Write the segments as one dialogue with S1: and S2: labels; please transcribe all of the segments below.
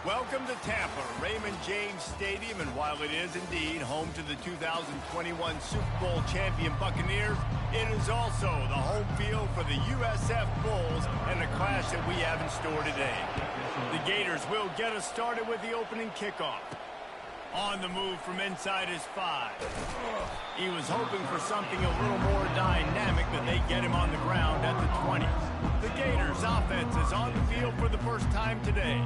S1: Welcome to Tampa, Raymond James Stadium, and while it is indeed home to the 2021 Super Bowl champion Buccaneers, it is also the home field for the USF Bulls and the clash that we have in store today. The Gators will get us started with the opening kickoff. On the move from inside his 5. He was hoping for something a little more dynamic, but they get him on the ground at the 20. The Gators offense is on the field for the first time today.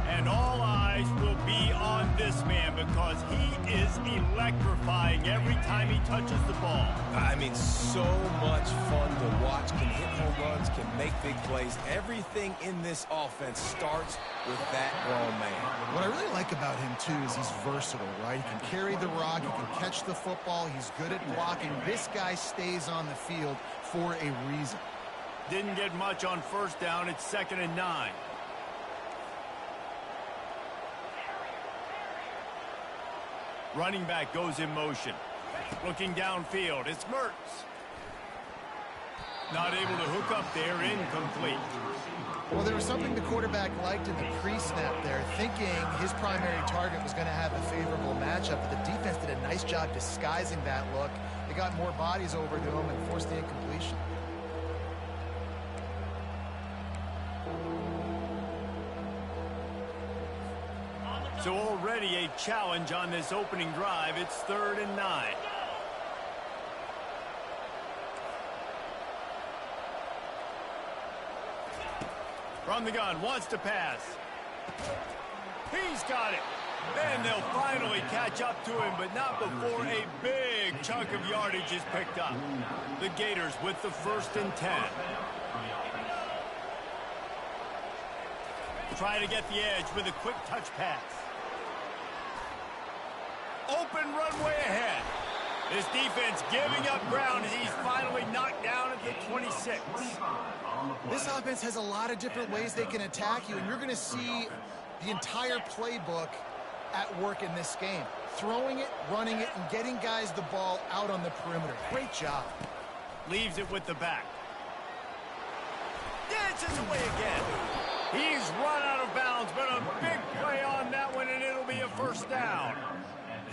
S1: And all eyes will be on this man because he is electrifying every time he touches the ball.
S2: I mean, so much fun to watch. Can hit home runs, can make big plays. Everything in this offense starts with that grown man.
S3: What I really like about him, too, is he's versatile, right? He can carry the rock, he can catch the football, he's good at blocking. This guy stays on the field for a reason.
S1: Didn't get much on first down. It's 2nd and 9. Running back goes in motion. Looking downfield, it's Mertz. Not able to hook up there, incomplete.
S3: Well, there was something the quarterback liked in the pre-snap there, thinking his primary target was going to have a favorable matchup, but the defense did a nice job disguising that look. They got more bodies over to him and forced the incompletion.
S1: So already a challenge on this opening drive. It's 3rd and 9. From the gun, wants to pass. He's got it. Then they'll finally catch up to him, but not before a big chunk of yardage is picked up. The Gators with the 1st and 10. Try to get the edge with a quick touch pass. Open runway ahead. This defense giving up ground as he's finally knocked down at the 26.
S3: This offense has a lot of different ways they can attack you, and you're going to see the entire playbook at work in this game. Throwing it, running it, and getting guys the ball out on the perimeter. Great job.
S1: Leaves it with the back. Dances away again. He's run out of bounds, but a big play on that one, and it'll be a 1st down.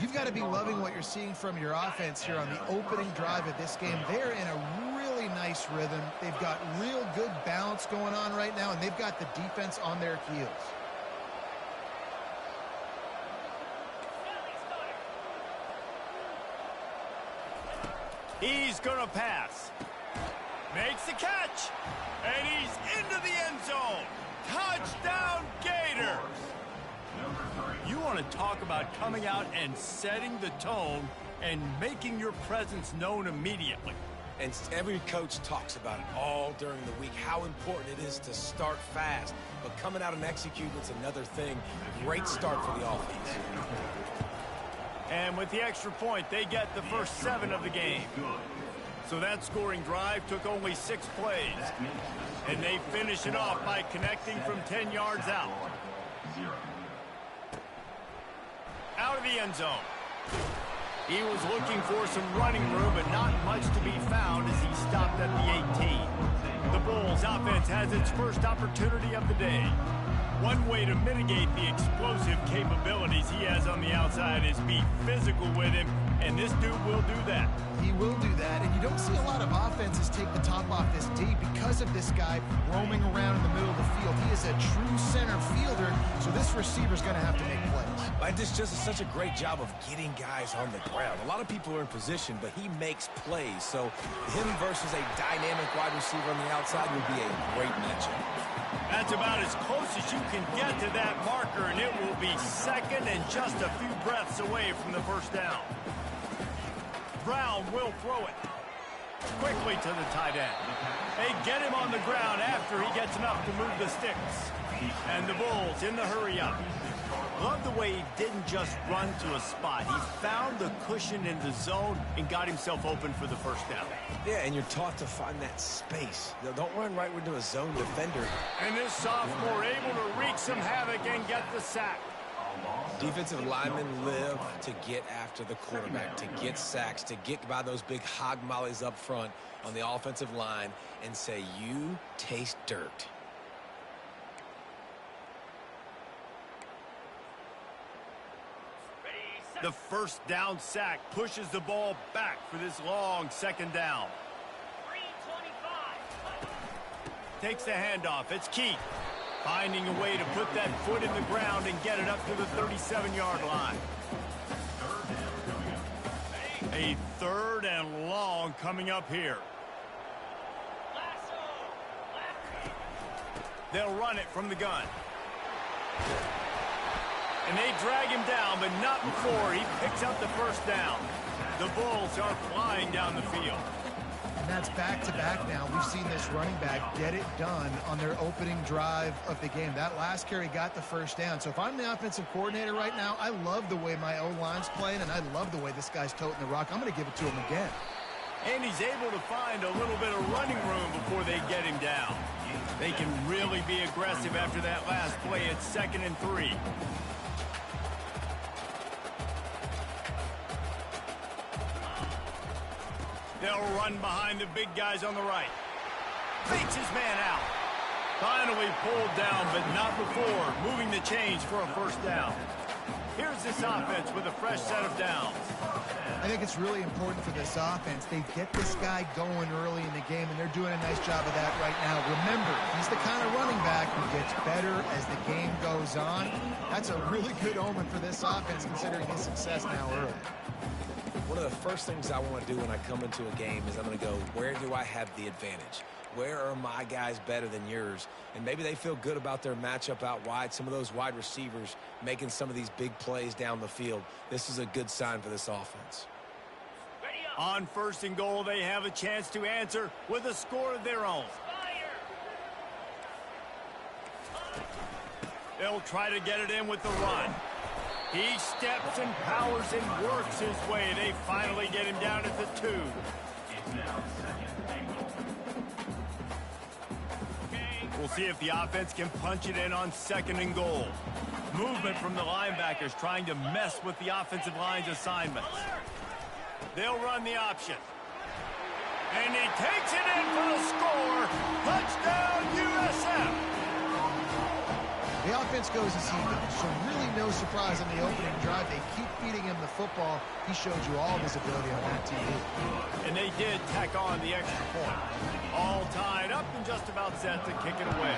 S3: You've got to be loving what you're seeing from your offense here on the opening drive of this game. They're in a really nice rhythm. They've got real good balance going on right now, and they've got the defense on their heels.
S1: He's going to pass. Makes the catch. And he's into the end zone. Touchdown, Gators. You want to talk about coming out and setting the tone and making your presence known immediately.
S2: And every coach talks about it all during the week, how important it is to start fast. But coming out and executing is another thing. Great start for the offense.
S1: And with the extra point, they get the first 7 of the game. So that scoring drive took only 6 plays. And they finish it off by connecting from 10 yards out. Out of the end zone. He was looking for some running room, but not much to be found as he stopped at the 18. The Bulls offense has its first opportunity of the day. One way to mitigate the explosive capabilities he has on the outside is be physical with him, and this dude will do that.
S3: He will do that, and you don't see a lot of offenses take the top off this D because of this guy roaming around in the middle of the field. He is a true center fielder, so this receiver's going to have to make plays.
S2: This just is such a great job of getting guys on the ground. A lot of people are in position, but he makes plays, so him versus a dynamic wide receiver on the outside would be a great matchup.
S1: That's about as close as you can get to that marker, and it will be 2nd and just a few breaths away from the 1st down. Brown will throw it quickly to the tight end. They get him on the ground after he gets enough to move the sticks. And the Bulls in the hurry up. Love the way he didn't just run to a spot. He found the cushion in the zone and got himself open for the 1st down.
S2: Yeah, and you're taught to find that space. Don't run right into a zone defender.
S1: And this sophomore able to wreak some havoc and get the sack.
S2: Defensive linemen live to get after the quarterback, to get sacks, to get by those big hog mollies up front on the offensive line and say, you taste dirt.
S1: The first down sack pushes the ball back for this long second down. Takes the handoff. It's Keith. Finding a way to put that foot in the ground and get it up to the 37-yard line. A third and long coming up here. They'll run it from the gun. And they drag him down, but not before he picks up the first down. The Bulls are flying down the field.
S3: And that's back-to-back now. We've seen this running back get it done on their opening drive of the game. That last carry got the first down. So if I'm the offensive coordinator right now, I love the way my O-line's playing, and I love the way this guy's toting the rock. I'm going to give it to him again.
S1: And he's able to find a little bit of running room before they get him down. They can really be aggressive after that last play. It's 2nd and 3. They'll run behind the big guys on the right. Fakes his man out. Finally pulled down, but not before moving the chains for a first down. Here's this offense with a fresh set of downs.
S3: I think it's really important for this offense. They get this guy going early in the game, and they're doing a nice job of that right now. Remember, he's the kind of running back who gets better as the game goes on. That's a really good omen for this offense, considering his success now early.
S2: One of the first things I want to do when I come into a game is I'm going to go, where do I have the advantage? Where are my guys better than yours? And maybe they feel good about their matchup out wide. Some of those wide receivers making some of these big plays down the field. This is a good sign for this offense.
S1: On 1st and goal, they have a chance to answer with a score of their own. They'll try to get it in with the run. He steps and powers and works his way. They finally get him down at the 2. We'll see if the offense can punch it in on 2nd and goal. Movement from the linebackers trying to mess with the offensive line's assignments. They'll run the option. And he takes it in for the score. Touchdown, USF.
S3: The offense goes as he goes, so really no surprise on the opening drive. They keep feeding him the football. He showed you all of his ability on that TV.
S1: And they did tack on the extra point. All tied up and just about set to kick it away.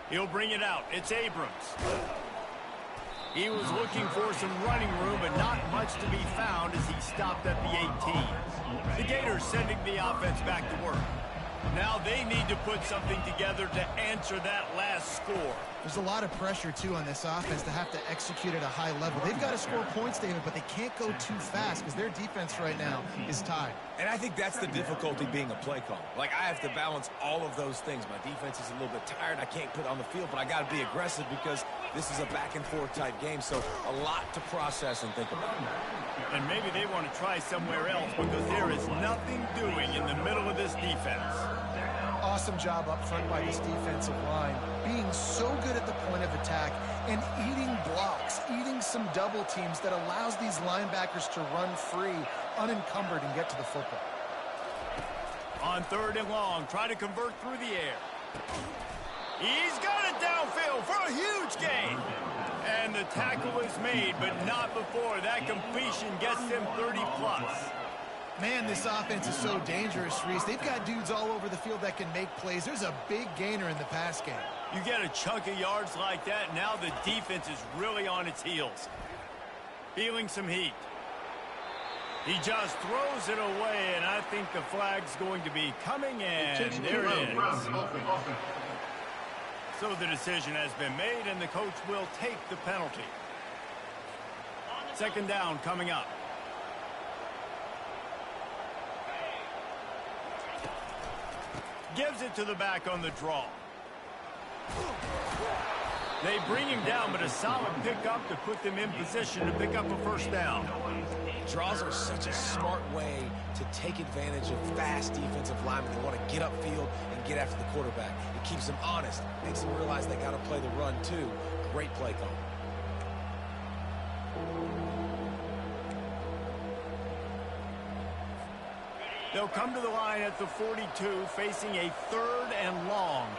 S1: He'll bring it out. It's Abrams. He was looking for some running room, but not much to be found as he stopped at the 18. The Gators sending the offense back to work. Now they need to put something together to answer that last score.
S3: There's a lot of pressure, too, on this offense to have to execute at a high level. They've got to score points, David, but they can't go too fast because their defense right now is tied.
S2: And I think that's the difficulty being a play caller. Like, I have to balance all of those things. My defense is a little bit tired. I can't put it on the field, but I got to be aggressive because this is a back-and-forth type game, so a lot to process and think about.
S1: And maybe they want to try somewhere else because there is nothing doing in the middle of this defense.
S3: Awesome job up front by this defensive line, being so good at the point of attack and eating blocks, eating some double teams that allows these linebackers to run free, unencumbered, and get to the football.
S1: On 3rd and long, try to convert through the air. He's got it downfield for a huge gain. And the tackle is made, but not before that completion gets them 30-plus.
S3: Man, this offense is so dangerous, Reese. They've got dudes all over the field that can make plays. There's a big gainer in the pass game.
S1: You get a chunk of yards like that, now the defense is really on its heels. Feeling some heat. He just throws it away, and I think the flag's going to be coming, and there it is. So the decision has been made, and the coach will take the penalty. 2nd down coming up. Gives it to the back on the draw. They bring him down, but a solid pickup to put them in position to pick up a first down.
S2: Draws are such a smart way to take advantage of fast defensive linemen. They want to get upfield and get after the quarterback. It keeps them honest. Makes them realize they got to play the run, too. Great play call.
S1: They'll come to the line at the 42, facing a 3rd and long.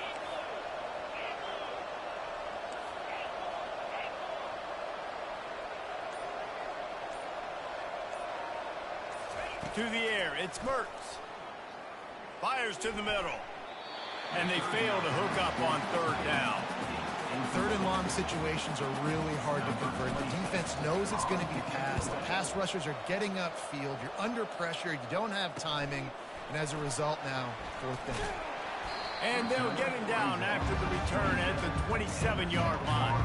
S1: through the air. It's Mertz. Fires to the middle. And they fail to hook up on third down.
S3: Third and long situations are really hard to convert. The defense knows it's going to be passed. The pass rushers are getting upfield. You're under pressure. You don't have timing. And as a result now, fourth down.
S1: And they'll get him down after the return at the 27-yard line.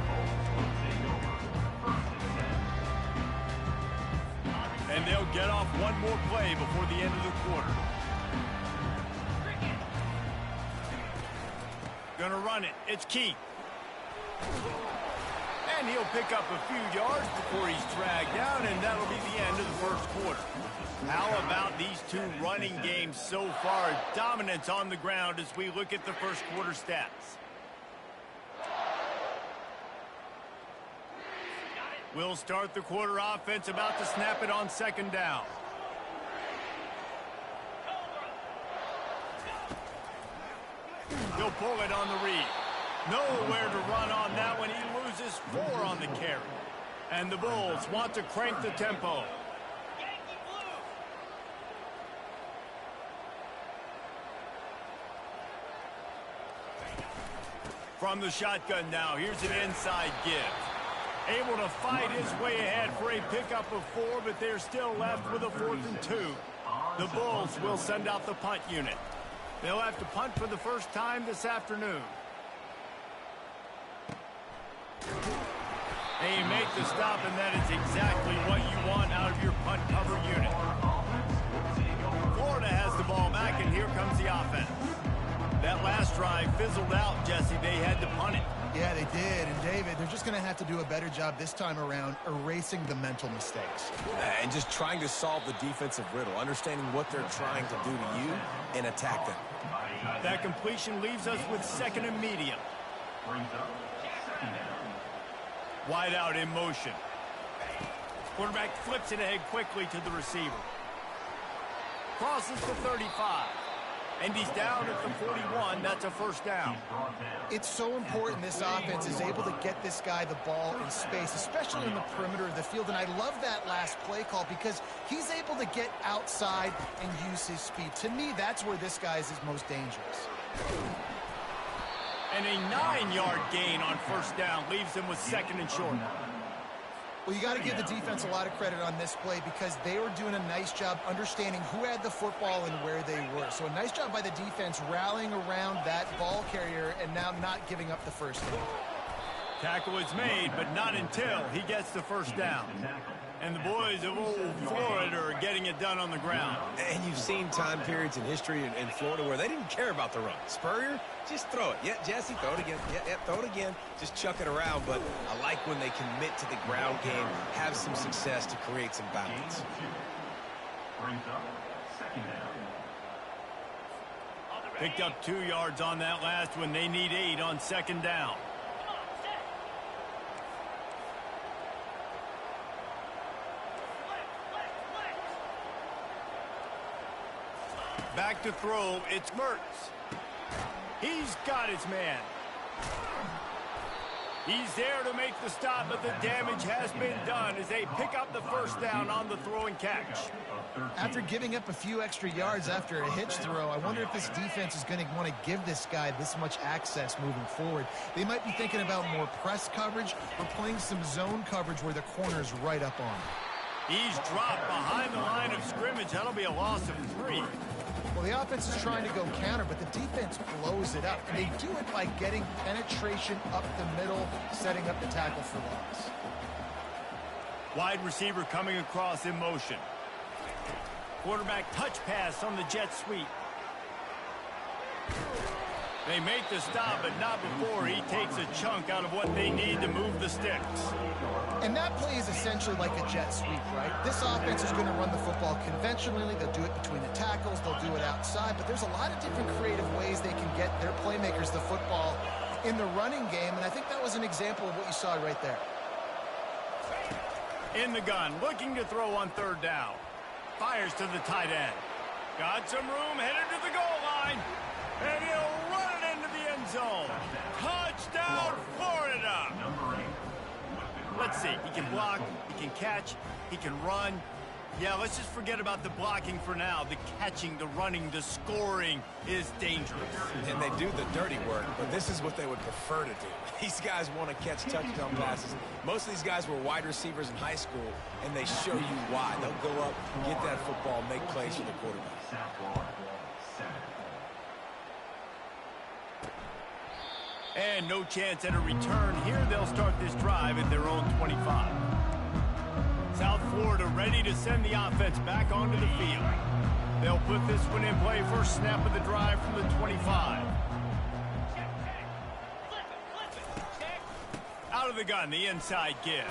S1: And they'll get off one more play before the end of the quarter. Gonna run it. It's Keith. And he'll pick up a few yards before he's dragged down, and that'll be the end of the first quarter. How about these two running games so far? Dominance on the ground as we look at the first quarter stats. We'll start the quarter offense about to snap it on second down. He'll pull it on the read. Nowhere to run on that one. He loses 4 on the carry. And the Bulls want to crank the tempo. From the shotgun now, here's an inside give. Able to fight his way ahead for a pickup of 4, but they're still left with a 4th and 2. The Bulls will send out the punt unit. They'll have to punt for the first time this afternoon. They make the stop, and that is exactly what you want out of your punt cover unit. Florida has the ball back, and here comes the offense. That last drive fizzled out, Jesse. They had to punt it.
S3: Yeah, they did. And, David, they're just going to have to do a better job this time around erasing the mental mistakes.
S2: And just trying to solve the defensive riddle, understanding what they're trying to do to you and attack them.
S1: That completion leaves us with 2nd and medium. Wide out in motion. Quarterback flips it ahead quickly to the receiver. Crosses the 35. And he's down at the 41. That's a first down.
S3: It's so important this offense is able to get this guy the ball in space, especially in the perimeter of the field. And I love that last play call because he's able to get outside and use his speed. To me, that's where this guy is his most dangerous.
S1: And a 9-yard gain on first down leaves him with 2nd and short.
S3: Well, you got to give the defense a lot of credit on this play because they were doing a nice job understanding who had the football and where they were. So a nice job by the defense rallying around that ball carrier and now not giving up the first down.
S1: Tackle is made, but not until he gets the first down. And the boys of old Florida are getting it done on the ground.
S2: And you've seen time periods in history in Florida where they didn't care about the run. Spurrier, just throw it. Yeah, Jesse, throw it again. Yeah, throw it again. Just chuck it around. But I like when they commit to the ground game, have some success to create some balance.
S1: Picked up 2 yards on that last one. They need 8 on second down. Back to throw, it's Mertz. He's got his man. He's there to make the stop, but the damage has been done as they pick up the first down on the throw and catch.
S3: After giving up a few extra yards after a hitch throw, I wonder if this defense is going to want to give this guy this much access moving forward. They might be thinking about more press coverage or playing some zone coverage where the corner's right up on him.
S1: He's dropped behind the line of scrimmage. That'll be a loss of 3.
S3: Well, the offense is trying to go counter, but the defense blows it up. And they do it by getting penetration up the middle, setting up the tackle for loss.
S1: Wide receiver coming across in motion. Quarterback touch pass on the jet sweep. They make the stop, but not before he takes a chunk out of what they need to move the sticks.
S3: And that play is essentially like a jet sweep, right? This offense is going to run the football conventionally. They'll do it between the tackles. They'll do it outside. But there's a lot of different creative ways they can get their playmakers the football in the running game. And I think that was an example of what you saw right there.
S1: In the gun, looking to throw on third down. Fires to the tight end. Got some room, headed to the goal line. And he'll run it into the end zone. Touchdown, Florida! Let's see. He can block, he can catch, he can run. Yeah, let's just forget about the blocking for now. The catching, the running, the scoring is dangerous.
S2: And they do the dirty work, but this is what they would prefer to do. These guys want to catch touchdown passes. Most of these guys were wide receivers in high school, and they show you why. They'll go up, get that football, make plays for the quarterback.
S1: And no chance at a return here. They'll start this drive at their own 25. South Florida ready to send the offense back onto the field. They'll put this one in play. First snap of the drive from the 25. Out of the gun, the inside give.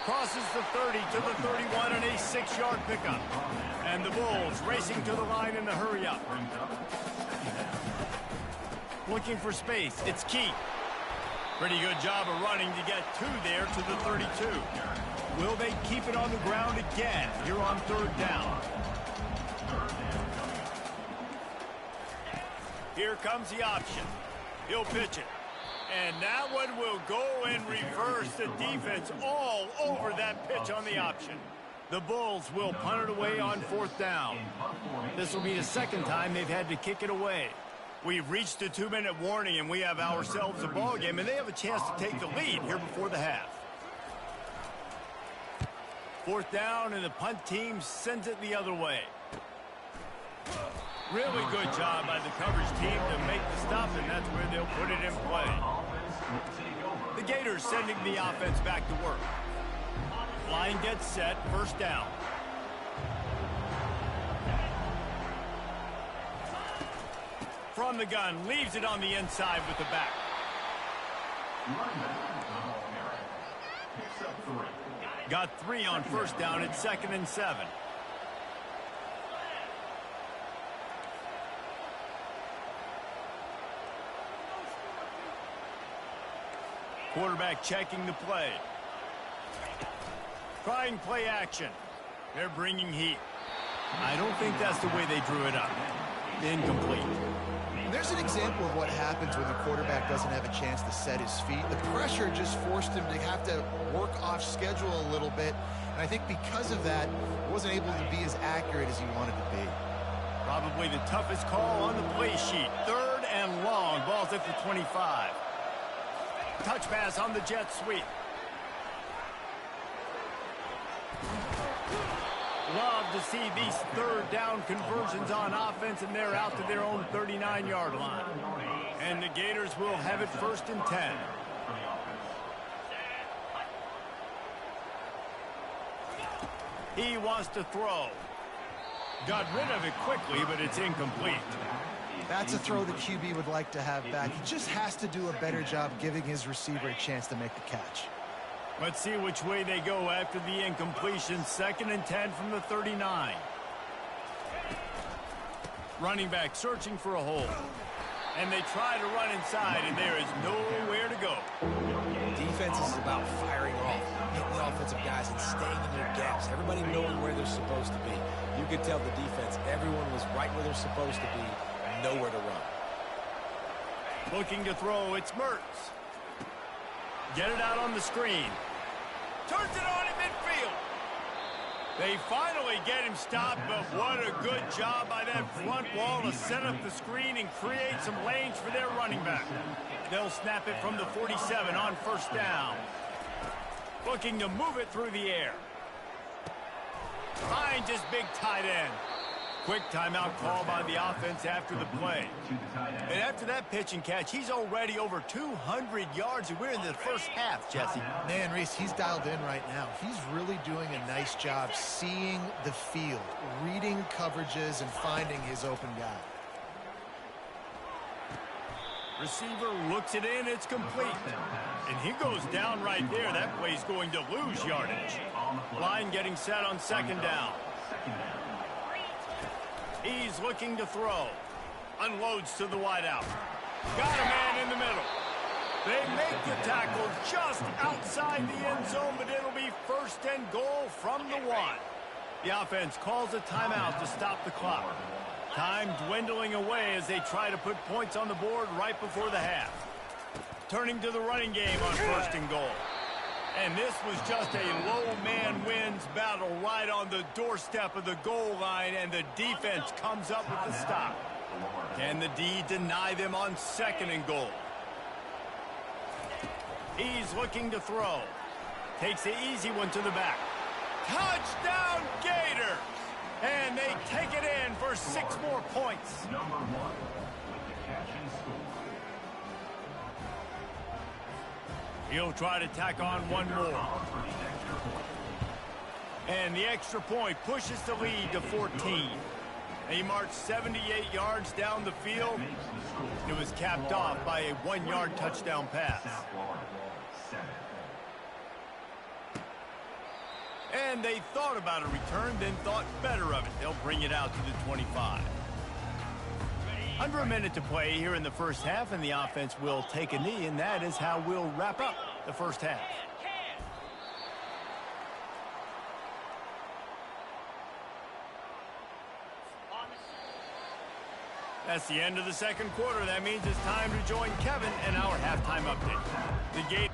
S1: Crosses the 30 to the 31 and a 6-yard pickup. And the Bulls racing to the line in the hurry-up. Looking for space. It's Key. Pretty good job of running to get two there to the 32. Will they keep it on the ground again here on third down? Here comes the option. He'll pitch it. And that one will go in reverse. The defense all over that pitch on the option. The Bulls will punt it away on fourth down. This will be the second time they've had to kick it away. We've reached a 2-minute warning, and we have ourselves a ball game, and they have a chance to take the lead here before the half. Fourth down, and the punt team sends it the other way. Really good job by the coverage team to make the stop, and that's where they'll put it in play. The Gators sending the offense back to work. Line gets set, first down. From the gun, leaves it on the inside with the back. Got 3 on first down. It's 2nd and 7. Quarterback checking the play. Trying play action. They're bringing heat. I don't think that's the way they drew it up. Incomplete.
S3: There's an example of what happens when the quarterback doesn't have a chance to set his feet. The pressure just forced him to have to work off schedule a little bit. And I think because of that, he wasn't able to be as accurate as he wanted to be.
S1: Probably the toughest call on the play sheet. 3rd and long. Ball's at the 25. Touch pass on the jet sweep. Love to see these third down conversions on offense, and they're out to their own 39-yard line. And the Gators will have it 1st and 10. He wants to throw. Got rid of it quickly, but it's incomplete.
S3: That's a throw the QB would like to have back. He just has to do a better job giving his receiver a chance to make the catch.
S1: Let's see which way they go after the incompletion. 2nd and 10 from the 39. Running back searching for a hole. And they try to run inside, and there is nowhere to go.
S2: Defense is about firing off, hitting the offensive guys and staying in their gaps. Everybody knowing where they're supposed to be. You could tell the defense, everyone was right where they're supposed to be, nowhere to run.
S1: Looking to throw, it's Mertz. Get it out on the screen. Turns it on at midfield. They finally get him stopped, but what a good job by that front wall to set up the screen and create some lanes for their running back. They'll snap it from the 47 on first down. Looking to move it through the air. Finds his big tight end. Quick timeout call by the offense after the play. And after that pitch and catch, he's already over 200 yards, and we're in the first half, Jesse.
S3: Man, Reese, he's dialed in right now. He's really doing a nice job seeing the field, reading coverages, and finding his open guy.
S1: Receiver looks it in, it's complete. And he goes down right there. That play's going to lose yardage. Line getting set on 2nd down. He's looking to throw. Unloads to the wideout. Got a man in the middle. They make the tackle just outside the end zone, but it'll be 1st and goal from the 1. The offense calls a timeout to stop the clock. Time dwindling away as they try to put points on the board right before the half. Turning to the running game on 1st and goal. And this was just a low man wins battle right on the doorstep of the goal line, and the defense comes up with the stop. Can the D deny them on 2nd and goal? He's looking to throw. Takes the easy one to the back. Touchdown Gators! And they take it in for 6 more points.
S4: Number 1 with the catch and score.
S1: He'll try to tack on one more. And the extra point pushes the lead to 14. He marched 78 yards down the field. It was capped off by a 1-yard touchdown pass. And they thought about a return, then thought better of it. They'll bring it out to the 25. Under a minute to play here in the first half, and the offense will take a knee, and that is how we'll wrap up the first half. That's the end of the second quarter. That means it's time to join Kevin and our halftime update. The game.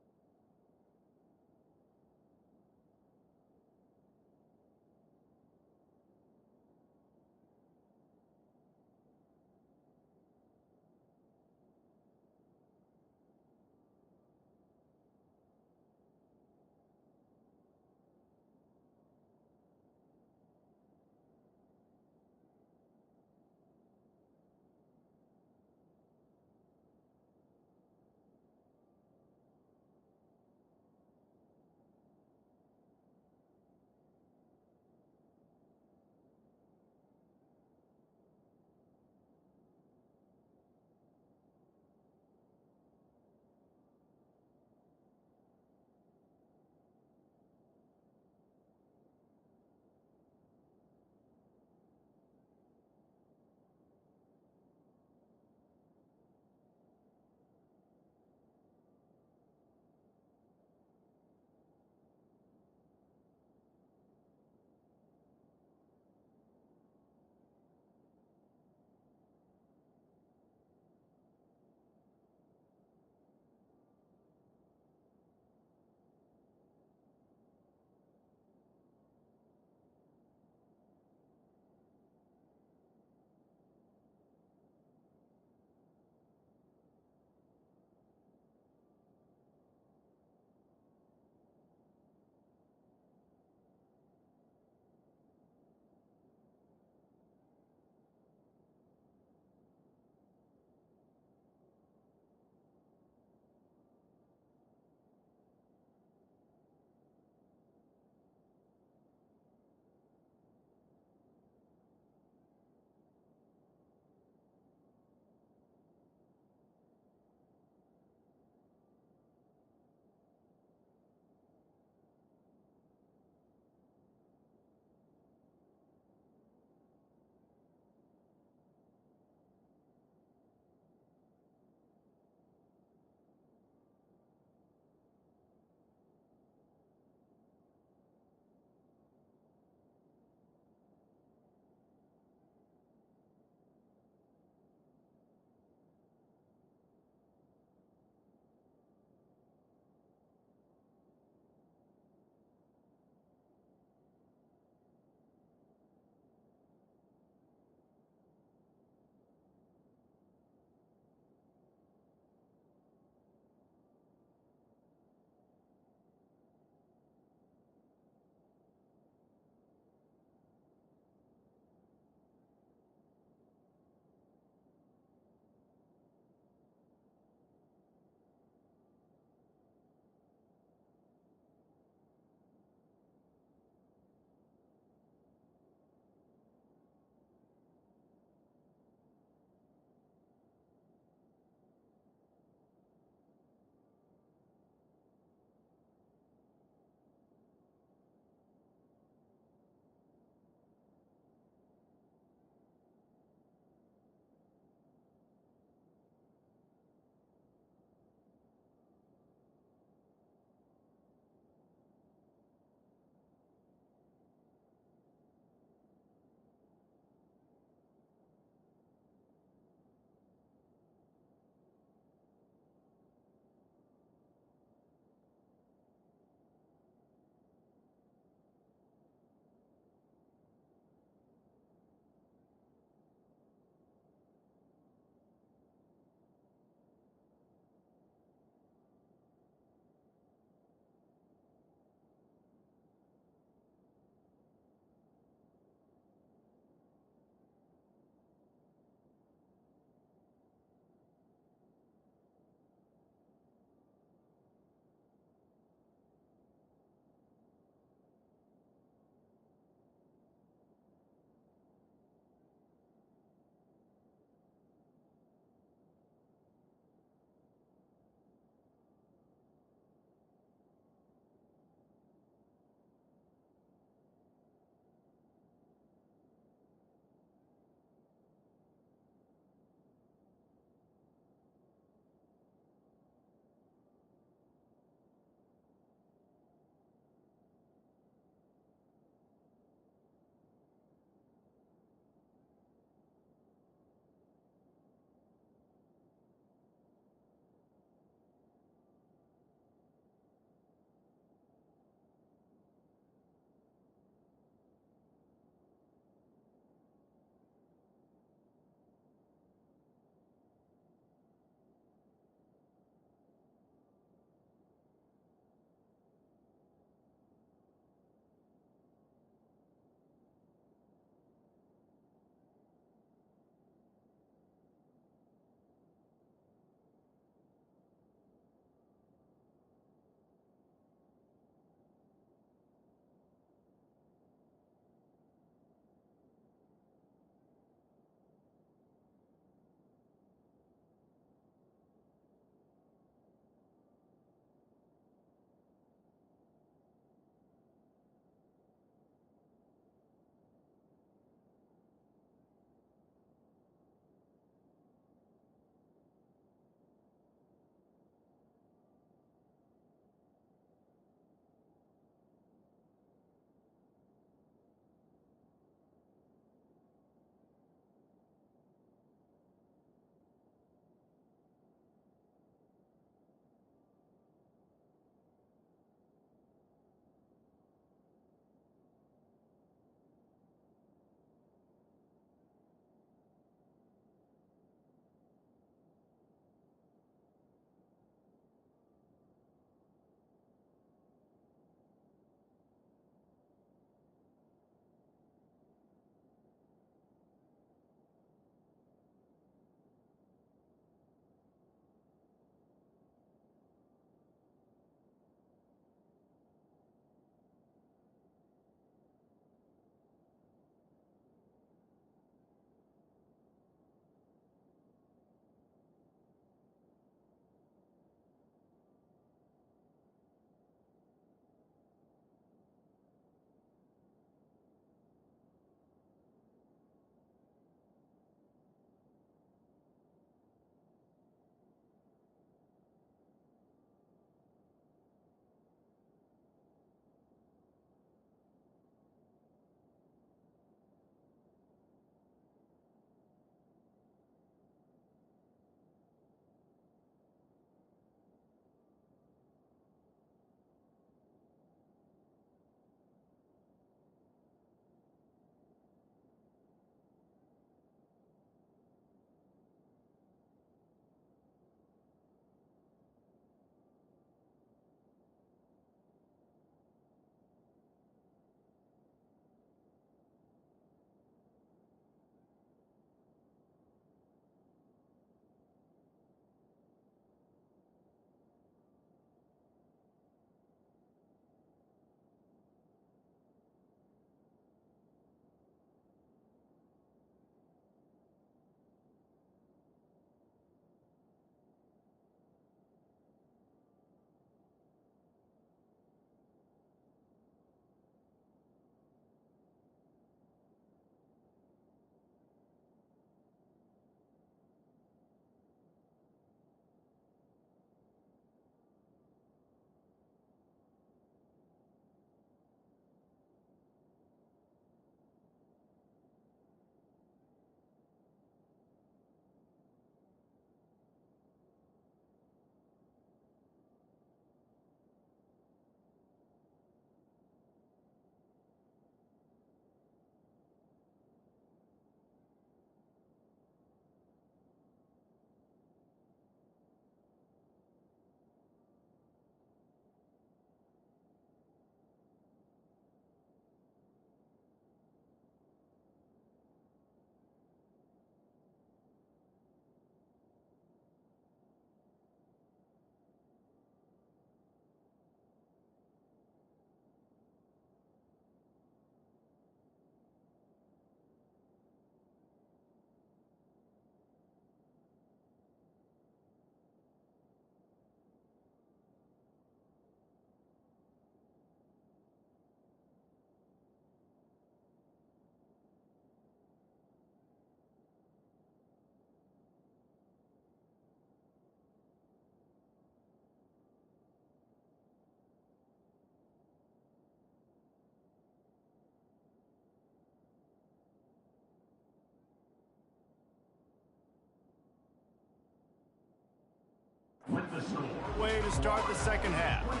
S4: the score.
S1: Way to start the second half.
S4: 21,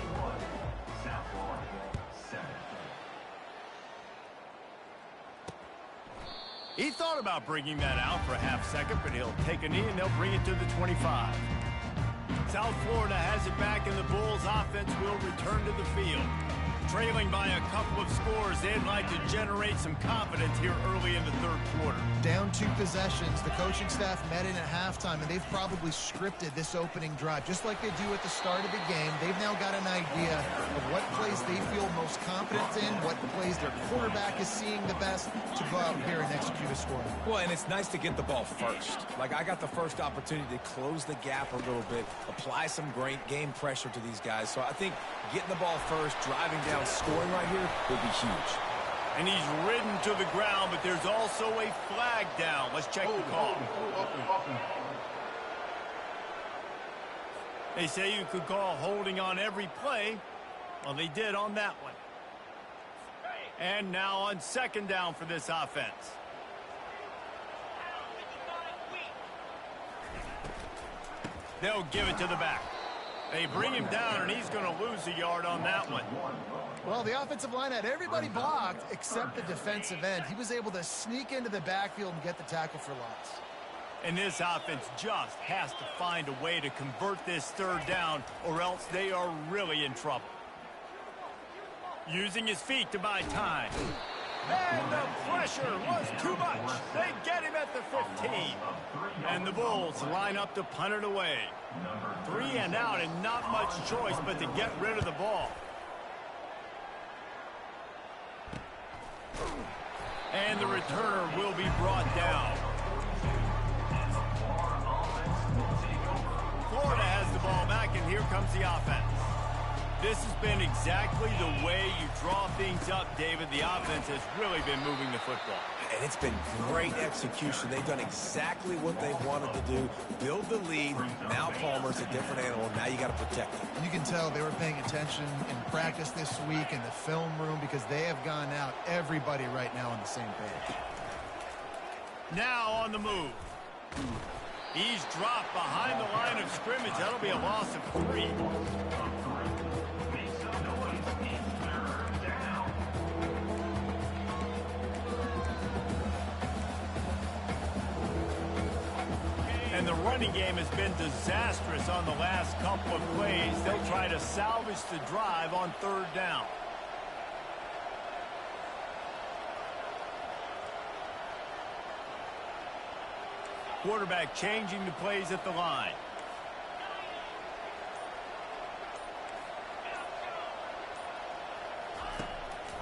S4: South Florida, 7.
S1: He thought about bringing that out for a half second, but he'll take a knee and they'll bring it to the 25. South Florida has it back, and the Bulls offense will return to the field. Trailing by a couple of scores, they'd like to generate some confidence here early in the third quarter.
S3: Down 2 possessions. The coaching staff met in at halftime, and they've probably scripted this opening drive. Just like they do at the start of the game, they've now got an idea of what plays they feel most confident in, what plays their quarterback is seeing the best to go out here and execute a score.
S2: Well, and it's nice to get the ball first. Like, I got the first opportunity to close the gap a little bit, apply some great game pressure to these guys. So I think getting the ball first, driving down, scoring right here would be huge.
S1: And he's ridden to the ground, but there's also a flag down. Let's check the call. They say you could call holding on every play. Well, they did on that one. And now on second down for this offense. They'll give it to the back. They bring him down, and he's going to lose a yard on that one.
S3: Well, the offensive line had everybody blocked except the defensive end. He was able to sneak into the backfield and get the tackle for loss.
S1: And this offense just has to find a way to convert this third down, or else they are really in trouble. Using his feet to buy time. And the pressure was too much. They get him at the 15. And the Bulls line up to punt it away. 3 and out, and not much choice but to get rid of the ball. And the returner will be brought down. Florida has the ball back, and here comes the offense. This has been exactly the way you draw things up, David. The offense has really been moving the football.
S2: And it's been great execution. They've done exactly what they wanted to do. Build the lead. Now Palmer's a different animal. Now you got to protect him.
S3: You can tell they were paying attention in practice this week in the film room because they have gone out, everybody right now on the same page.
S1: Now on the move. He's dropped behind the line of scrimmage. That'll be a loss of 3. And the running game has been disastrous on the last couple of plays. They'll try to salvage the drive on third down. Quarterback changing the plays at the line.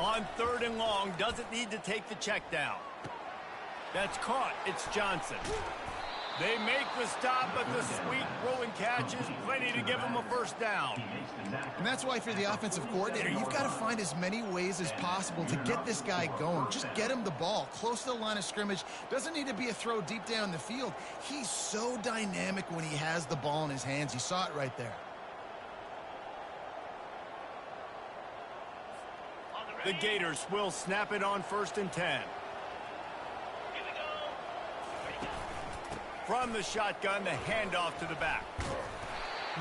S1: On third and long, doesn't need to take the check down. That's caught. It's Johnson. They make the stop, but the sweet rolling catch is plenty to give them a first down.
S3: And that's why for the offensive coordinator, you've got to find as many ways as possible to get this guy going. Just get him the ball close to the line of scrimmage. Doesn't need to be a throw deep down the field. He's so dynamic when he has the ball in his hands. You saw it right there.
S1: The Gators will snap it on 1st and 10. From the shotgun, the handoff to the back.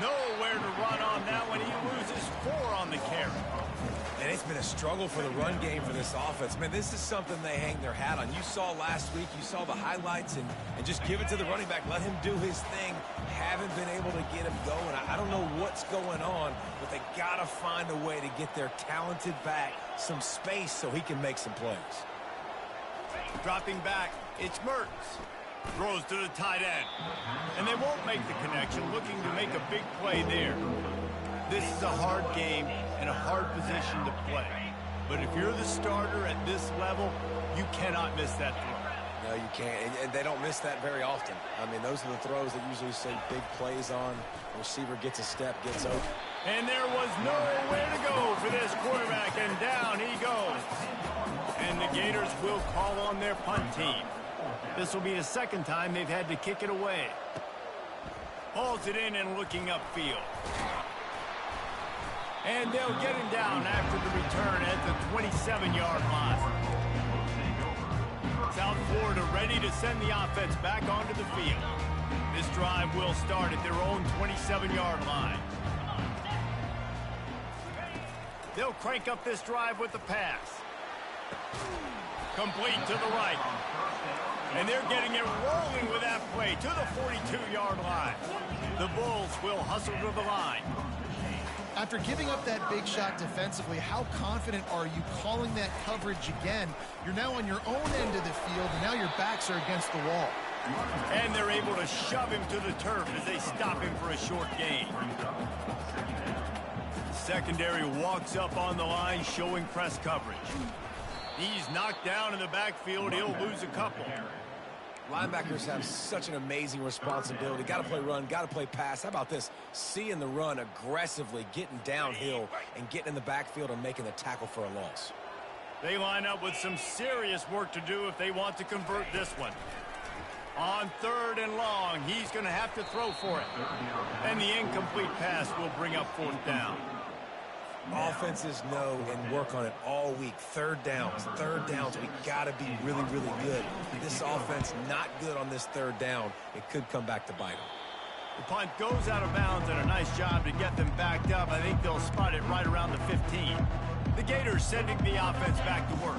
S1: Nowhere to run on that one. He loses 4 on the carry.
S2: And it's been a struggle for the run game for this offense. Man, this is something they hang their hat on. You saw last week, you saw the highlights, and just give it to the running back. Let him do his thing. Haven't been able to get him going. I don't know what's going on, but they got to find a way to get their talented back some space so he can make some plays.
S1: Dropping back, it's Mertz. Throws to the tight end. And they won't make the connection, looking to make a big play there. This is a hard game and a hard position to play. But if you're the starter at this level, you cannot miss that throw.
S2: No, you can't. And they don't miss that very often. I mean, those are the throws that usually say big plays on. The receiver gets a step, gets open.
S1: And there was nowhere to go for this quarterback, and down he goes. And the Gators will call on their punt team. This will be the second time they've had to kick it away. Hauls it in and looking upfield. And they'll get him down after the return at the 27-yard line. South Florida ready to send the offense back onto the field. This drive will start at their own 27-yard line. They'll crank up this drive with the pass. Complete to the right. And they're getting it rolling with that play to the 42-yard line. The Bulls will hustle to the line.
S3: After giving up that big shot defensively, how confident are you calling that coverage again? You're now on your own end of the field, and now your backs are against the wall.
S1: And they're able to shove him to the turf as they stop him for a short gain. Secondary walks up on the line, showing press coverage. He's knocked down in the backfield. He'll lose a couple.
S2: Linebackers have such an amazing responsibility. Got to play run, got to play pass. How about this? Seeing the run aggressively, getting downhill, and getting in the backfield and making the tackle for a loss.
S1: They line up with some serious work to do if they want to convert this one. On 3rd and long, he's going to have to throw for it. And the incomplete pass will bring up 4th down.
S2: Offenses know and work on it all week. Third downs. We got to be really, really good. This offense not good on this 3rd down. It could come back to bite them.
S1: The punt goes out of bounds, and a nice job to get them backed up. I think they'll spot it right around the 15. The Gators sending the offense back to work.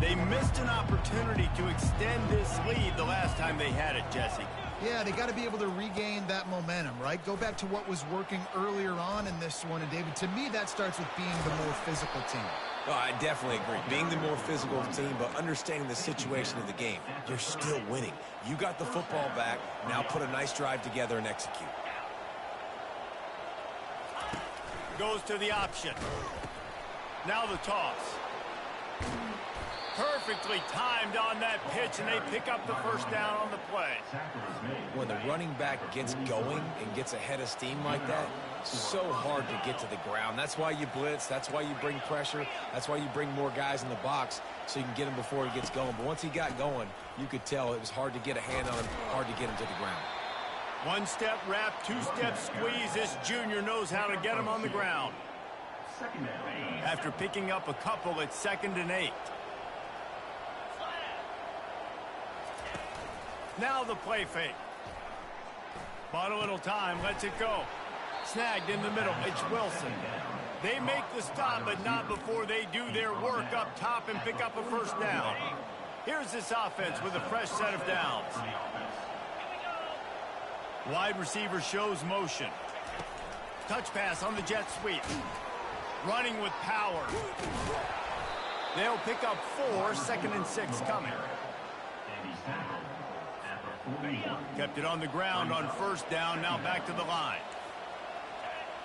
S1: They missed an opportunity to extend this lead the last time they had it, Jesse.
S3: Yeah, they got to be able to regain that momentum, right? Go back to what was working earlier on in this one. And, David, to me, that starts with being the more physical team.
S2: Oh, I definitely agree. Being the more physical team, but understanding the situation of the game. You're still winning. You got the football back. Now put a nice drive together and execute.
S1: Goes to the option. Now the toss. Perfectly timed on that pitch, and they pick up the 1st down on the play.
S2: When the running back gets going and gets ahead of steam like that, so hard to get to the ground. That's why you blitz. That's why you bring pressure. That's why you bring more guys in the box so you can get him before he gets going. But once he got going, you could tell it was hard to get a hand on him, hard to get him to the ground.
S1: 1-step wrap, 2-step squeeze. This junior knows how to get him on the ground. After picking up a couple, it's 2nd and 8. Now the play fake. Bought a little time, lets it go. Snagged in the middle, it's Wilson. They make the stop, but not before they do their work up top and pick up a 1st down. Here's this offense with a fresh set of downs. Wide receiver shows motion. Touch pass on the jet sweep. Running with power. They'll pick up 4, 2nd and 6 coming. Kept it on the ground on 1st down, now back to the line.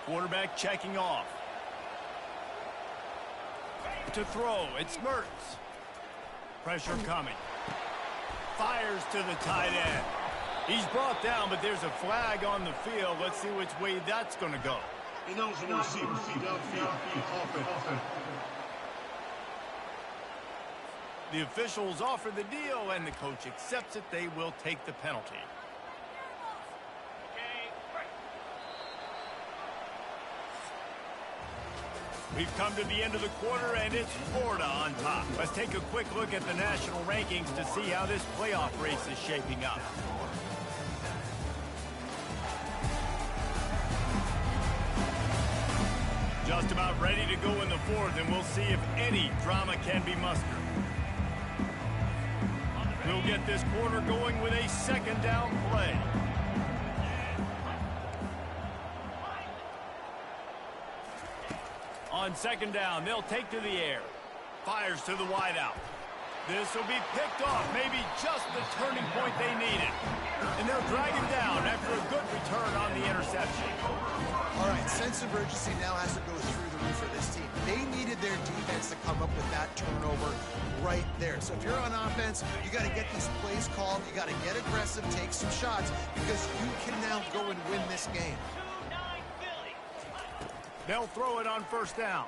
S1: Quarterback checking off. To throw, it's Mertz. Pressure coming. Fires to the tight end. He's brought down, but there's a flag on the field. Let's see which way that's going to go. The officials offer the deal, and the coach accepts it. They will take the penalty. We've come to the end of the quarter, and it's Florida on top. Let's take a quick look at the national rankings to see how this playoff race is shaping up. Just about ready to go in the 4th, and we'll see if any drama can be mustered. We'll get this quarter going with a 2nd down play. On 2nd down, they'll take to the air. Fires to the wideout. This will be picked off, maybe just the turning point they needed. And they'll drag him down after a good return on the interception.
S3: All right, sense of urgency now has to go through the roof for this team. They needed their defense to come up with that turnover right there. So if you're on offense, you got to get these plays called. You got to get aggressive, take some shots, because you can now go and win this game.
S1: They'll throw it on 1st down.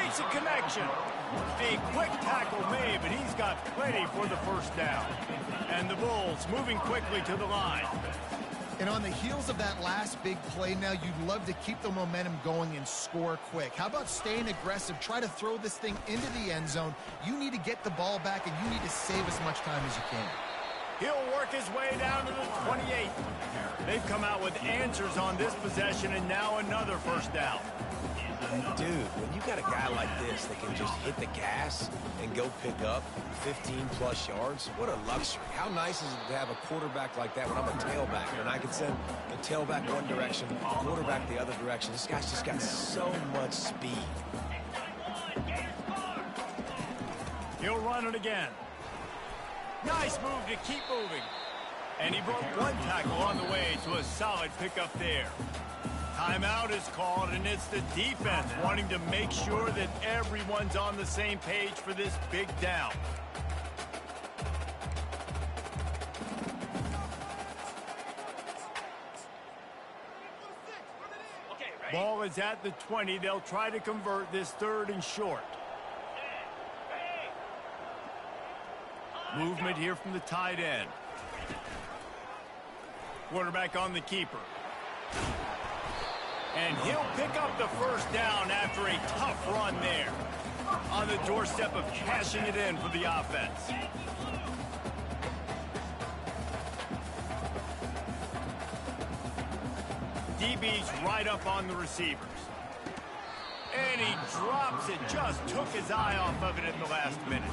S1: Makes a connection. A quick tackle made, but he's got plenty for the 1st down. And the Bulls moving quickly to the line.
S3: And on the heels of that last big play now, you'd love to keep the momentum going and score quick. How about staying aggressive? Try to throw this thing into the end zone. You need to get the ball back, and you need to save as much time as you can.
S1: He'll work his way down to the 28. They've come out with answers on this possession, and now another first down.
S2: Dude, when you got a guy like this that can just hit the gas and go pick up 15-plus yards, what a luxury. How nice is it to have a quarterback like that when I'm a tailback, and I can send the tailback one direction, the quarterback the other direction. This guy's just got so much speed.
S1: He'll run it again. Nice move to keep moving. And he broke one tackle on the way to a solid pickup there. Timeout is called, and it's the defense wanting to make sure that everyone's on the same page for this big down. Ball is at the 20. They'll try to convert this 3rd and short. Movement here from the tight end. Quarterback on the keeper. And he'll pick up the first down after a tough run there. On the doorstep of cashing it in for the offense. DB's right up on the receivers. And he drops it. Just took his eye off of it in the last minute.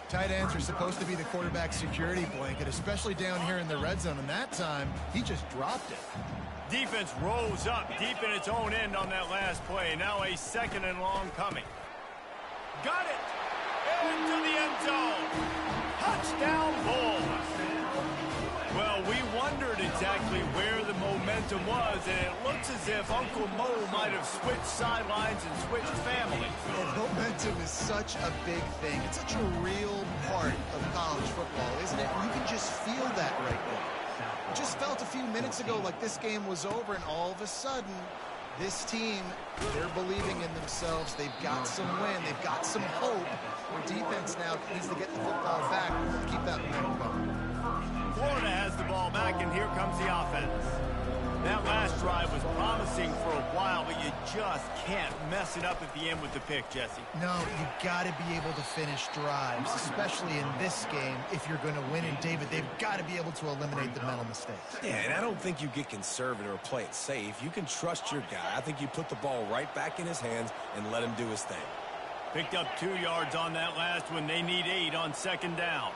S3: Tight ends are supposed to be the quarterback's security blanket, especially down here in the red zone. And that time, he just dropped it.
S1: Defense rolls up deep in its own end on that last play. Now a 2nd and long coming. Got it! Into the end zone. Touchdown Bulls. Well, we wondered exactly where the momentum was, and it looks as if Uncle Mo might have switched sidelines and switched families.
S3: And momentum is such a big thing. It's such a real part of college football, isn't it? You can just feel that right now. It just felt a few minutes ago like this game was over, and all of a sudden, this team, they're believing in themselves. They've got some win. They've got some hope. Their defense now needs to get the football back and keep that momentum going.
S1: Florida has the ball back, and here comes the offense. That last drive was promising for a while, but you just can't mess it up at the end with the pick, Jesse.
S3: No, you've got to be able to finish drives, especially in this game. If you're going to win, and David, they've got to be able to eliminate the mental mistakes.
S2: Yeah, and I don't think you get conservative or play it safe. You can trust your guy. I think you put the ball right back in his hands and let him do his thing.
S1: Picked up 2 yards on that last one. They need 8 on 2nd down.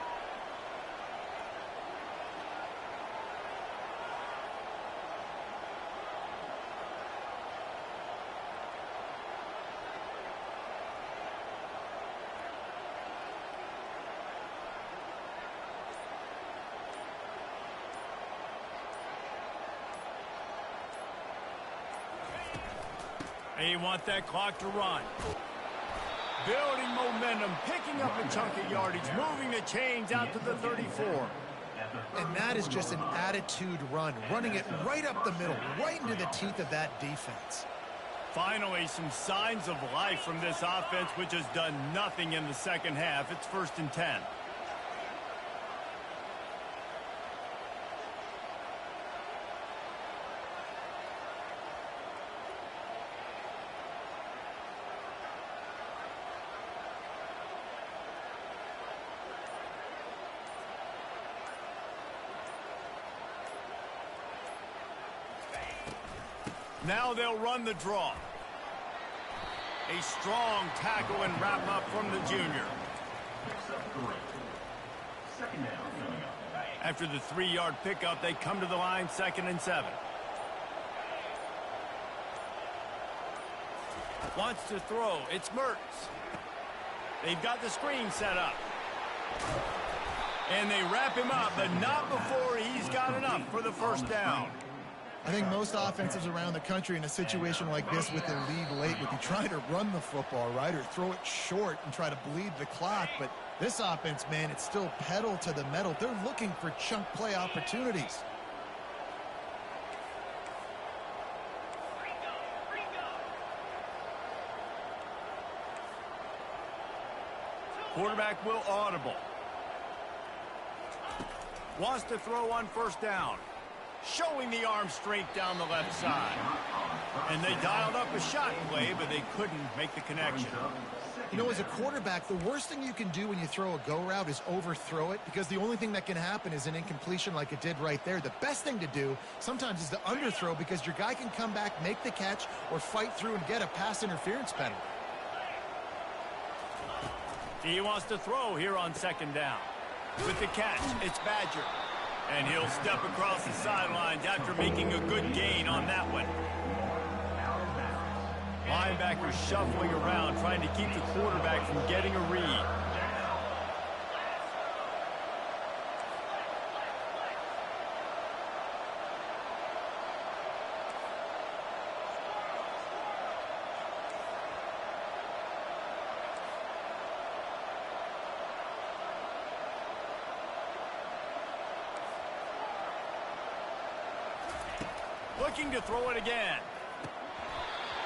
S1: They want that clock to run. Building momentum, picking up a chunk of yardage, moving the chains out to the 34.
S3: And that is just an attitude run, running it right up the middle, right into the teeth of that defense.
S1: Finally, some signs of life from this offense, which has done nothing in the second half. It's 1st and 10. Now they'll run the draw. A strong tackle and wrap up from the junior. After the 3-yard pickup, they come to the line, 2nd and 7. Wants to throw. It's Mertz. They've got the screen set up. And they wrap him up, but not before he's got enough for the first down.
S3: I think most offenses around the country in a situation like this with the lead late would be trying to run the football, right, or throw it short and try to bleed the clock. But this offense, man, it's still pedal to the metal. They're looking for chunk play opportunities.
S1: Quarterback will audible. Wants to throw on 1st down. showing the arm strength down the left side. And they dialed up a shot play, but they couldn't make the connection.
S3: You know, as a quarterback, the worst thing you can do when you throw a go route is overthrow it, because the only thing that can happen is an incompletion like it did right there. The best thing to do sometimes is to underthrow, because your guy can come back, make the catch, or fight through and get a pass interference penalty.
S1: He wants to throw here on second down. With the catch, it's Badger. And he'll step across the sidelines after making a good gain on that one. Linebacker shuffling around, trying to keep the quarterback from getting a read. Looking to throw it again.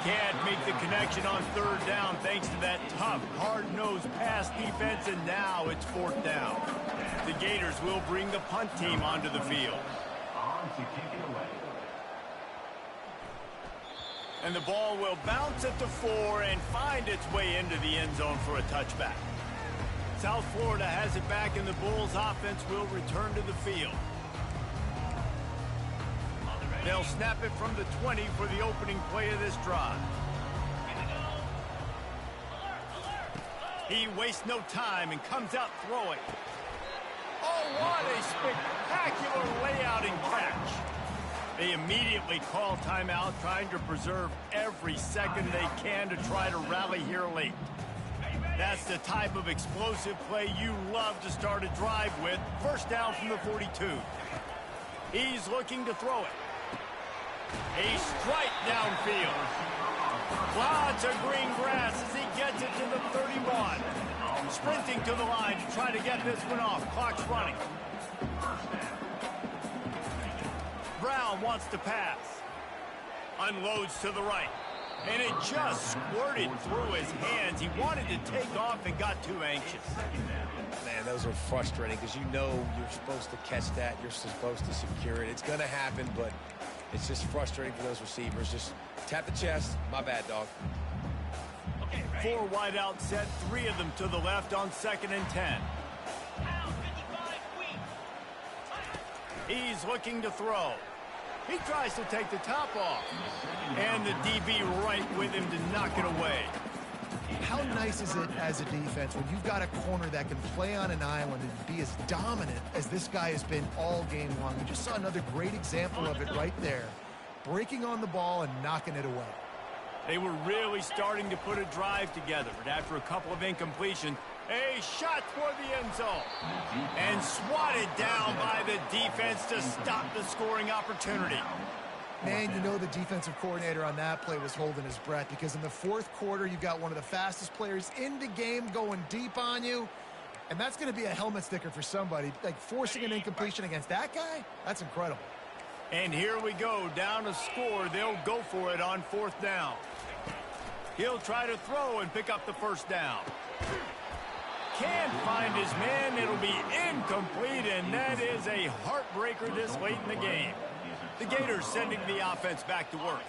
S1: Can't make the connection on third down thanks to that tough, hard-nosed pass defense, and now it's fourth down. The Gators will bring the punt team onto the field.
S4: On to kick it away.
S1: And the ball will bounce at the 4 and find its way into the end zone for a touchback. South Florida has it back, and the Bulls offense will return to the field. They'll snap it from the 20 for the opening play of this drive. He wastes no time and comes out throwing. Oh, what a spectacular layout and catch. They immediately call timeout, trying to preserve every second they can to try to rally here late. That's the type of explosive play you love to start a drive with. First down from the 42. He's looking to throw it. A strike downfield. Lots of green grass as he gets it to the 31. Sprinting to the line to try to get this one off. Clock's running. Brown wants to pass. Unloads to the right. And it just squirted through his hands. He wanted to take off and got too anxious.
S2: Man, those are frustrating, because you know you're supposed to catch that. You're supposed to secure it. It's going to happen, but it's just frustrating for those receivers. Just tap the chest. My bad, dog.
S1: 4 wide out set, 3 of them to the left on 2nd and 10. He's looking to throw. He tries to take the top off. And the DB right with him to knock it away.
S3: How nice is it as a defense when you've got a corner that can play on an island and be as dominant as this guy has been all game long? We just saw another great example of it right there. Breaking on the ball and knocking it away.
S1: They were really starting to put a drive together, but after a couple of incompletions, a shot toward the end zone. And swatted down by the defense to stop the scoring opportunity.
S3: Man, you know the defensive coordinator on that play was holding his breath, because in the fourth quarter, you've got one of the fastest players in the game going deep on you. And that's going to be a helmet sticker for somebody. Like, forcing an incompletion against that guy, that's incredible.
S1: And here we go, down to score. They'll go for it on 4th down. He'll try to throw and pick up the first down. Can't find his man. It'll be incomplete, and that is a heartbreaker this late in the game. The Gators sending the offense back to work.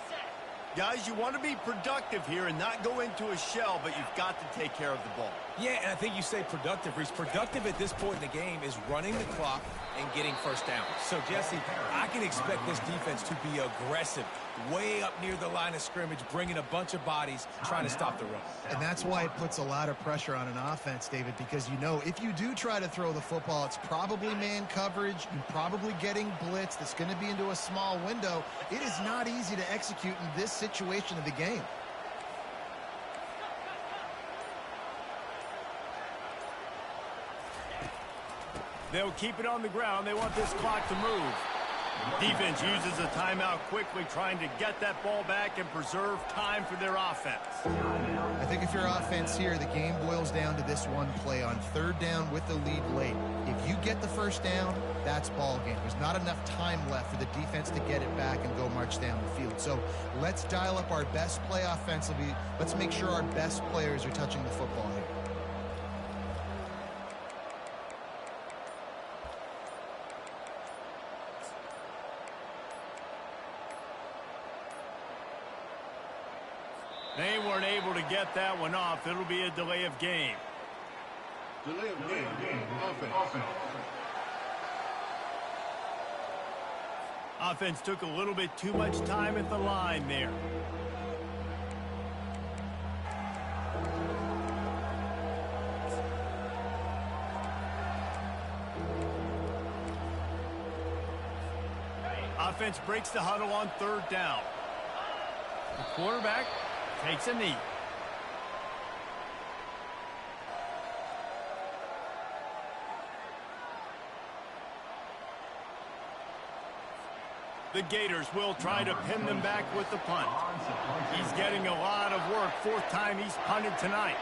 S1: Guys, you want to be productive here and not go into a shell, but you've got to take care of the ball.
S2: Yeah, and I think you say productive, Reese. Productive at this point in the game is running the clock and getting first down. So, Jesse, I can expect this defense to be aggressive, way up near the line of scrimmage, bringing a bunch of bodies, trying to stop the run.
S3: And that's why it puts a lot of pressure on an offense, David, because you know if you do try to throw the football, it's probably man coverage. You're probably getting blitz that's going to be into a small window. It is not easy to execute in this situation of the game.
S1: They'll keep it on the ground. They want this clock to move. Defense uses a timeout quickly, trying to get that ball back and preserve time for their offense.
S3: I think if you're offense here, the game boils down to this one play on 3rd down with the lead late. If you get the first down, that's ball game. There's not enough time left for the defense to get it back and go march down the field. So let's dial up our best play offensively. Let's make sure our best players are touching the football here.
S1: They weren't able to get that one off. It'll be a delay of game.
S5: Delay of game. Offense.
S1: Offense took a little bit too much time at the line there. Offense breaks the huddle on 3rd down. The quarterback takes a knee. The Gators will try to pin them back with the punt. He's getting a lot of work. 4th time he's punted tonight.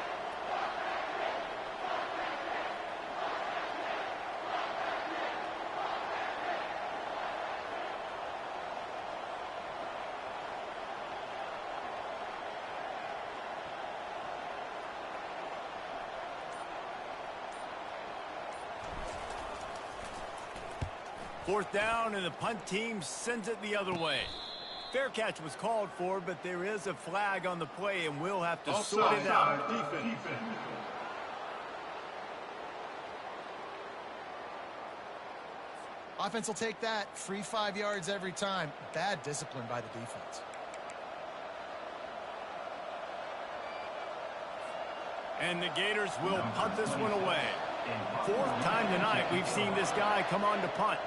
S1: Fourth down, and the punt team sends it the other way. Fair catch was called for, but there is a flag on the play, and we'll have to sort it out.
S5: Defense.
S3: Offense will take that. Free 5 yards every time. Bad discipline by the defense.
S1: And the Gators will punt this one away. 4th time tonight we've seen this guy come on to punt.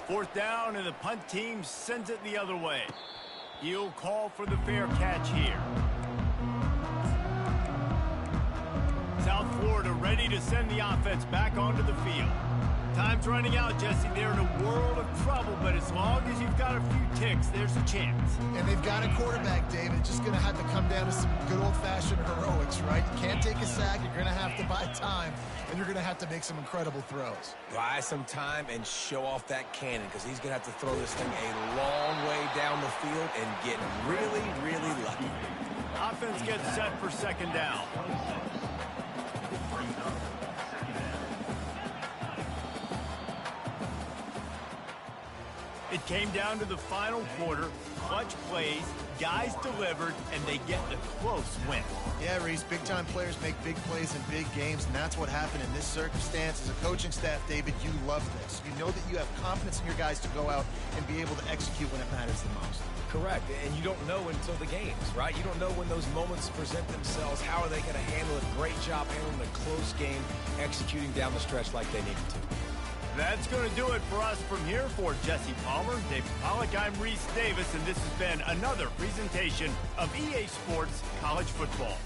S1: Fourth down, and the punt team sends it the other way. He'll call for the fair catch here. South Florida ready to send the offense back onto the field. Time's running out, Jesse. They're in a world of trouble, but as long as you've got a few ticks, there's a chance.
S3: And they've got a quarterback, David. Just going to have to come down to some good old-fashioned heroics, right? You can't take a sack. You're going to have to buy time, and you're going to have to make some incredible throws.
S2: Buy some time and show off that cannon, because he's going to have to throw this thing a long way down the field and get really, really lucky.
S1: Offense gets set for 2nd down. It came down to the final quarter. Clutch plays, guys delivered, and they get the close win.
S3: Yeah, Reese, big-time players make big plays in big games, and that's what happened in this circumstance. As a coaching staff, David, you love this. You know that you have confidence in your guys to go out and be able to execute when it matters the most.
S2: Correct, and you don't know until the games, right? You don't know when those moments present themselves. How are they going to handle it? Great job handling a close game, executing down the stretch like they needed to.
S1: That's going to do it for us from here. For Jesse Palmer, David Pollack, I'm Reese Davis, and this has been another presentation of EA Sports College Football.